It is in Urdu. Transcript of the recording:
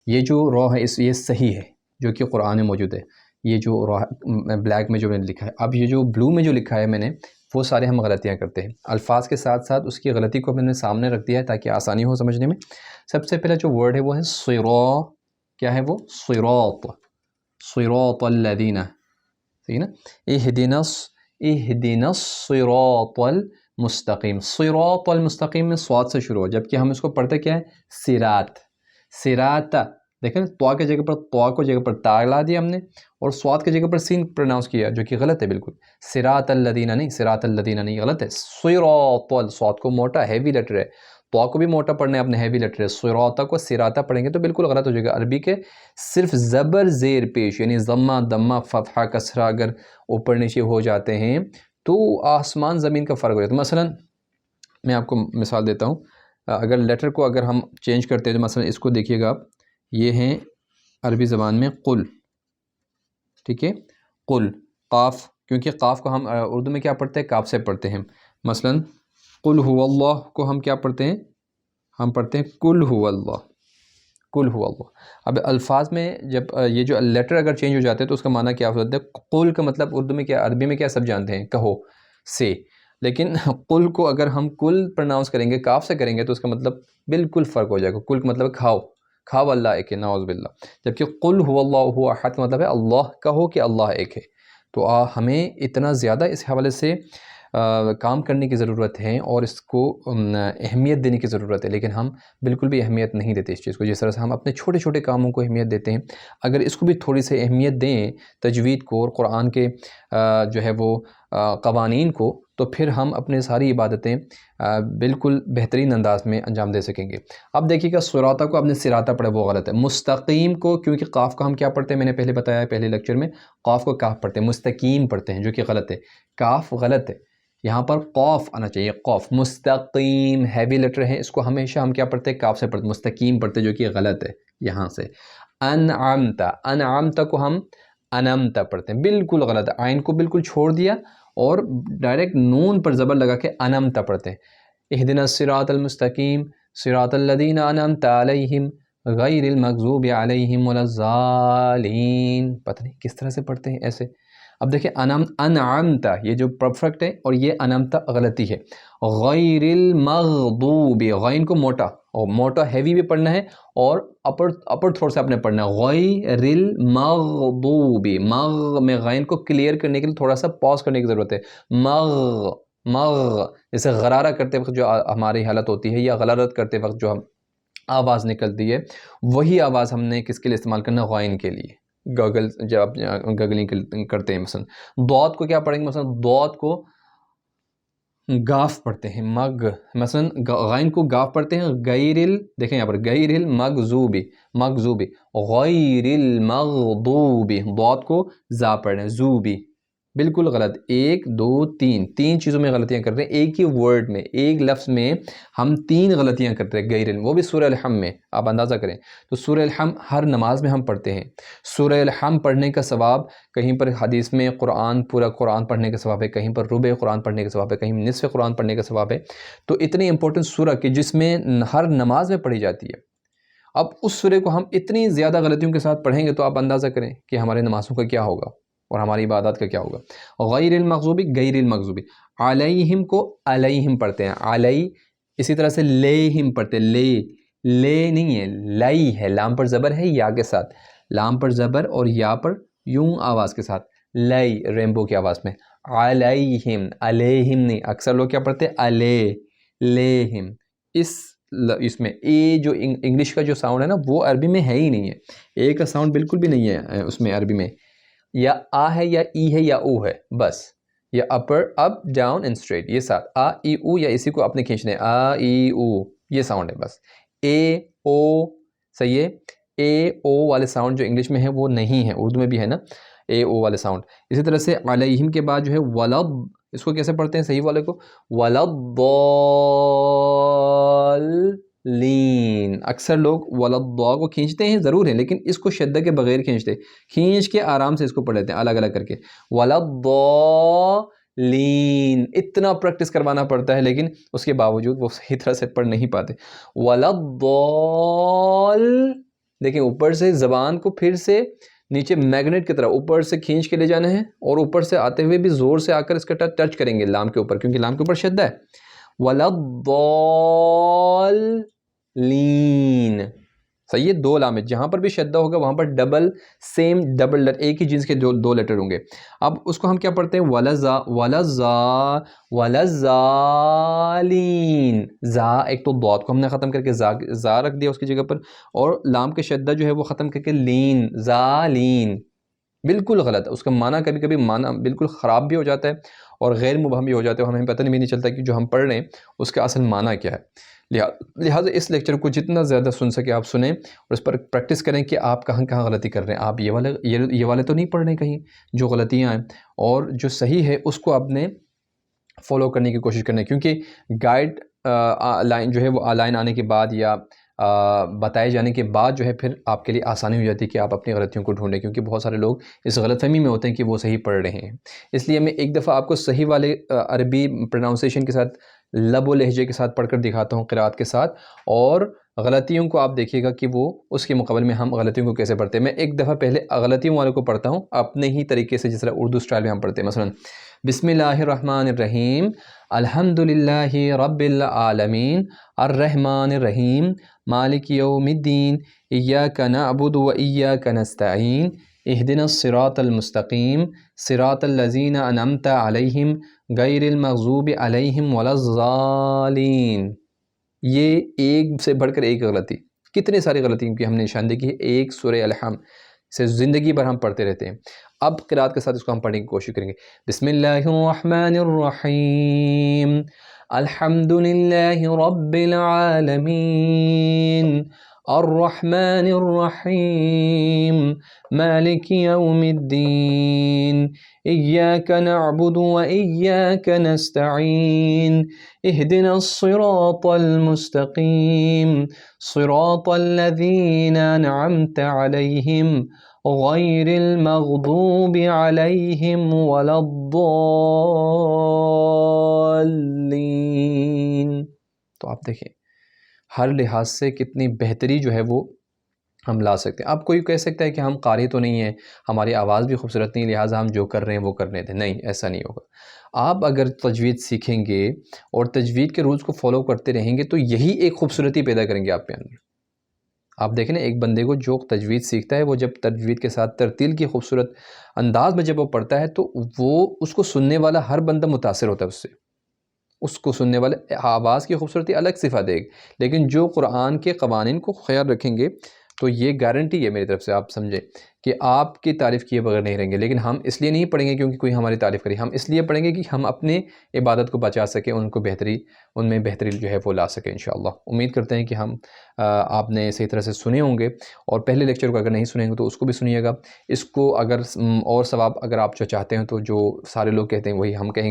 یہ جو را ہے یہ صحیح ہے جو کہ قرآن میں موجود ہے. یہ جو را بلیک میں جو میں نے لکھا ہے، اب یہ جو بلو میں جو لکھا ہے میں نے، وہ سارے ہم غلطیاں کرتے ہیں. الفاظ کے ساتھ ساتھ اس کی غلطی کو میں نے سامنے رکھ دیا ہے تاکہ آسانی ہو سمجھنے میں. سب سے پہلا جو ورڈ ہے وہ ہے صرا. کیا ہے وہ؟ صراط. صراط الذین. ٹھیک ہے نا؟ اہدنا الصراط المستقیم. صراط المستقیم میں صاد سے شروع ہو، جبکہ ہم اس کو پڑھتے کیا ہے؟ صراط. صراط. دیکھیں طوا کی جگہ پر طوا کو جگہ پر تا لا دیا ہم نے، اور صاد کی جگہ پر سین پروناؤنس کیا جو کہ غلط ہے بالکل. صراط الذین نہیں، صراط الذین نہیں، غلط ہے. صراط. صاد کو موٹا ہیوی لیٹر ہے، طوا کو بھی موٹا پڑھنا ہے اپنے ہیوی لیٹر ہے. صراط کو صراط پڑھیں گے تو بالکل غلط ہو جائے گا. عربی کے صرف زبر زیر پیش یعنی ضمہ دمہ فتحہ کسرہ اگر اوپر نیچے ہو جاتے ہیں تو آسمان زمین کا فرق ہو جاتا ہے. مثلا میں آپ کو مثال دیتا ہوں، اگر لیٹر کو اگر ہم چینج کرتے ہیں تو مثلا اس کو دیکھیے گا آپ، یہ ہیں عربی زبان میں قل. ٹھیک ہے، قل. قاف، کیونکہ قاف کو ہم اردو میں کیا پڑھتے ہیں؟ کاف سے پڑھتے ہیں. مثلا قل هو اللہ کو ہم کیا پڑھتے ہیں؟ ہم پڑھتے ہیں قل هو اللہ. قل هو اللہ. اب الفاظ میں جب یہ جو لیٹر اگر چینج ہو جاتے ہیں تو اس کا معنی کیا ہوتا ہے؟ قل کا مطلب اردو میں کیا، عربی میں کیا سب جانتے ہیں؟ کہو، سے. لیکن قل کو اگر ہم کل پرناؤنس کریں گے، کاف سے کریں گے تو اس کا مطلب بالکل فرق ہو جائے گا. کل کا مطلب کھاؤ، کھاؤ اللہ ایک ہے، نعوذ باللہ. جبکہ قل هو اللہ هو احد کا مطلب ہے اللہ کہو کہ اللہ ایک ہے. تو ہمیں اتنا زیادہ اس حوالے سے کام کرنے کی ضرورت ہے اور اس کو اہمیت دینے کی ضرورت ہے، لیکن ہم بالکل بھی اہمیت نہیں دیتے اس چیز کو. جس طرح سے ہم اپنے چھوٹے چھوٹے کاموں کو اہمیت دیتے ہیں، اگر اس کو بھی تھوڑی سی اہمیت دیں، تجوید کو اور قرآن کے جو ہے وہ قوانین کو، تو پھر ہم اپنے ساری عبادتیں بالکل بہترین انداز میں انجام دے سکیں گے. اب دیکھیے گا صراطہ کو آپ نے صراطہ پڑھا وہ غلط ہے. مستقیم کو کیونکہ قاف کو ہم کیا پڑھتے ہیں؟ میں نے پہلے بتایا ہے پہلے لیکچر میں، قاف کو کاف پڑھتے ہیں، مستقیم پڑھتے ہیں جو کہ غلط ہے. کاف غلط ہے، یہاں پر قاف آنا چاہیے. قاف. مستقیم ہیوی لیٹر ہے، اس کو ہمیشہ ہم کیا پڑھتے ہیں؟ کاف سے پڑھتے ہیں. مستقیم پڑھتے جو کہ غلط ہے یہاں سے. انعمت. انعمت کو ہم انمت پڑھتے ہیں، بالکل غلط ہے. عین کو بالکل چھوڑ دیا اور ڈائریکٹ نون پر زبر لگا کے انمت پڑھتے ہیں. اہدنا الصراط المستقیم صراط الذین انعمت علیہم غیر المغضوب علیہم ولا الضالین. پتہ نہیں کس طرح سے پڑھتے ہیں ایسے. اب دیکھیں انعمت یہ جو پرفیکٹ ہے اور یہ انعمت غلطی ہے. غیر المغضوب، غین کو موٹا اور موٹا ہیوی بھی پڑھنا ہے اور اپر تھوڑا سا آپ نے پڑھنا ہے. غیر المغضوب، مغ میں غین کو کلیئر کرنے کے لیے تھوڑا سا پاز کرنے کی ضرورت ہے. مغ جیسے غرارہ کرتے وقت جو ہماری حالت ہوتی ہے یا غلارت کرتے وقت جو ہم آواز نکلتی ہے، وہی آواز ہم نے کس کے لیے استعمال کرنا؟ غائن کے لیے. گگل جب آپ گگلنگ کرتے ہیں مثلا. ضاد کو کیا پڑھیں گے؟ مثلا ضاد کو گاف پڑھتے ہیں، مگ. مثلا غائن کو گاف پڑھتے ہیں. دیکھیں یہاں پر غیر المغضوبی، مغضوبی. غیر المغضوبی. ضاد کو زا پڑھنا ہے، زوبی. بالکل غلط. 1 2 3 چیزوں میں غلطیاں کرتے ہیں. ایک ہی ورڈ میں، ایک لفظ میں ہم 3 غلطیاں کرتے ہیں. غیر، وہ بھی سورہ الحم میں. آپ اندازہ کریں تو سورہ الحم ہر نماز میں ہم پڑھتے ہیں. سورہ الحم پڑھنے کا ثواب کہیں پر حدیث میں پورا قرآن پڑھنے کا ثواب ہے، کہیں پر ربع قرآن پڑھنے کا ثواب ہے، کہیں نصف قرآن پڑھنے کا ثواب ہے. تو اتنی امپورٹنٹ سورہ کہ جس میں ہر نماز میں پڑھی جاتی ہے. اب اس سورہ کو ہم اتنی زیادہ غلطیوں کے ساتھ پڑھیں گے تو آپ اندازہ کریں کہ ہمارے نمازوں کا کیا ہوگا اور ہماری عبادات کا کیا ہوگا. غیر المغضوبی، غیر المغضوبی. علیہم کو علیہم پڑھتے ہیں، علی. اسی طرح سے لیہم پڑھتے ہیں، لے نہیں ہے، لائی ہے. لام پر زبر ہے یا کے ساتھ، لام پر زبر اور یا پر یوں آواز کے ساتھ، لائی ریمبو کی آواز میں. علیہم، علیہم نہیں. اکثر لوگ کیا پڑھتے ہیں؟ لیہم. اس میں اے جو انگلش کا جو ساؤنڈ ہے نا وہ عربی میں ہے ہی نہیں ہے. اے کا ساؤنڈ بالکل بھی نہیں ہے اس میں عربی میں. یا آ ہے یا ای ہے یا او ہے بس. یا اپر، اپ ڈاؤن اینڈ اسٹریٹ، یہ ساتھ آ ای او، یا اسی کو اپنے کھینچنے آ ای او، یہ ساؤنڈ ہے بس. اے او صحیح ہے. اے او والے ساؤنڈ جو انگلش میں ہے وہ نہیں ہے، اردو میں بھی ہے نا اے او والے ساؤنڈ. اسی طرح سے علیہم کے بعد جو ہے ولد، اس کو کیسے پڑھتے ہیں صحیح والے کو؟ ولضالین. اکثر لوگ ولضا کو کھینچتے ہیں ضرور ہیں، لیکن اس کو شدہ کے بغیر کھینچ کے آرام سے اس کو پڑھ لیتے ہیں الگ الگ کر کے. ولضالین. اتنا پریکٹس کروانا پڑتا ہے لیکن اس کے باوجود وہ صحیح طرح سے پڑھ نہیں پاتے. ولضال دیکھیں اوپر سے زبان کو پھر سے نیچے میگنیٹ کی طرح اوپر سے کھینچ کے لے جانا ہے، اور اوپر سے آتے ہوئے بھی زور سے آ کر اس کا ٹچ کریں گے لام کے اوپر، کیونکہ لام کے اوپر شدہ ہے. وَلَضَّالِّينَ. صحیح ہے، دو لام ہے، جہاں پر بھی شدہ ہوگا وہاں پر ڈبل ایک ہی جنس کے دو لیٹر ہوں گے. اب اس کو ہم کیا پڑھتے ہیں؟ وَلَضَّالِّينَ. زا ایک تو ضاد کو ہم نے ختم کر کے زا رکھ دیا اس کی جگہ پر، اور لام کے شدہ جو ہے وہ ختم کر کے لین، زالین. بالکل غلط ہے، اس کا معنی کبھی کبھی معنی بالکل خراب بھی ہو جاتا ہے اور غیر مبہم بھی ہو جاتا ہے، اور ہمیں پتہ نہیں چلتا کہ جو ہم پڑھ رہے ہیں اس کا اصل معنی کیا ہے. لہٰذا اس لیکچر کو جتنا زیادہ سن سکے آپ سنیں، اور اس پر پریکٹس کریں کہ آپ کہاں کہاں غلطی کر رہے ہیں. آپ یہ والے تو نہیں پڑھ رہے کہیں جو غلطیاں ہیں، اور جو صحیح ہے اس کو آپ نے فالو کرنے کی کوشش کرنا ہے، کیونکہ گائیڈ لائن جو ہے وہ لائن آنے کے بعد یا بتائے جانے کے بعد جو ہے پھر آپ کے لیے آسانی ہو جاتی ہے کہ آپ اپنی غلطیوں کو ڈھونڈیں، کیونکہ بہت سارے لوگ اس غلط فہمی میں ہوتے ہیں کہ وہ صحیح پڑھ رہے ہیں. اس لیے میں ایک دفعہ آپ کو صحیح والے عربی پروناؤنسیشن کے ساتھ لب و لہجے کے ساتھ پڑھ کر دکھاتا ہوں قرأت کے ساتھ، اور غلطیوں کو آپ دیکھیے گا کہ وہ اس کے مقابل میں ہم غلطیوں کو کیسے پڑھتے ہیں. میں ایک دفعہ پہلے غلطیوں والے کو پڑھتا ہوں اپنے ہی طریقے سے، جس طرح اردو سٹائل میں ہم پڑھتے ہیں. مثلا بسم اللہ الرحمن الرحیم، الحمدللہ رب العالمین، الرحمن الرحیم، مالک یوم الدین، ایاک نعبد و ایاک نستعین، اہدنا الصراط المستقیم، صراط الذین انعمت علیہم غیر المغضوب علیہم ولا الضالین. یہ ایک سے بڑھ کر ایک غلطی، کتنے ساری غلطیوں کی ہم نے نشاندہی کی ہے ایک سورہ الحم سے، زندگی بھر ہم پڑھتے رہتے ہیں. اب قرأت کے ساتھ اس کو ہم پڑھنے کی کوشش کریں گے. بسم اللہ الرحمن الرحیم، الحمدللہ رب العالمین، الرحمن الرحیم، مالک یوم الدین، ایاک نعبد و ایاک نستعین، اہدنا الصراط المستقیم، صراط الذین انعمت علیہم غیر المغضوب علیہم ولا الضالین. تو آپ دیکھیں ہر لحاظ سے کتنی بہتری جو ہے وہ ہم لا سکتے ہیں. اب کوئی کہہ سکتا ہے کہ ہم قاری تو نہیں ہیں، ہماری آواز بھی خوبصورت نہیں، لہٰذا ہم جو کر رہے ہیں وہ کرنے دیں. نہیں، ایسا نہیں ہوگا. آپ اگر تجوید سیکھیں گے اور تجوید کے رولز کو فالو کرتے رہیں گے تو یہی ایک خوبصورتی پیدا کریں گے آپ کے اندر. آپ دیکھیں نا، ایک بندے کو جو تجوید سیکھتا ہے وہ جب تجوید کے ساتھ ترتیل کی خوبصورت انداز میں جب وہ پڑھتا ہے تو وہ اس کو سننے والا ہر بندہ متاثر ہوتا ہے اس سے. اس کو سننے والے آواز کی خوبصورتی الگ صفت دے گی، لیکن جو قرآن کے قوانین کو خیال رکھیں گے تو یہ گارنٹی ہے میری طرف سے، آپ سمجھیں کہ آپ کی تعریف کیے بغیر نہیں رہیں گے. لیکن ہم اس لیے نہیں پڑھیں گے کیونکہ کوئی ہماری تعریف کرے، ہم اس لیے پڑھیں گے کہ ہم اپنے عبادت کو بچا سکیں، ان میں بہتری جو ہے وہ لا سکیں انشاءاللہ. امید کرتے ہیں کہ آپ نے صحیح طرح سے سنے ہوں گے، اور پہلے لیکچر کو اگر نہیں سنے ہوں تو اس کو بھی سنیے گا. اس کو اگر اور ثواب اگر آپ جو چاہتے ہیں تو جو سارے لوگ کہتے ہیں وہی ہم کہیں گے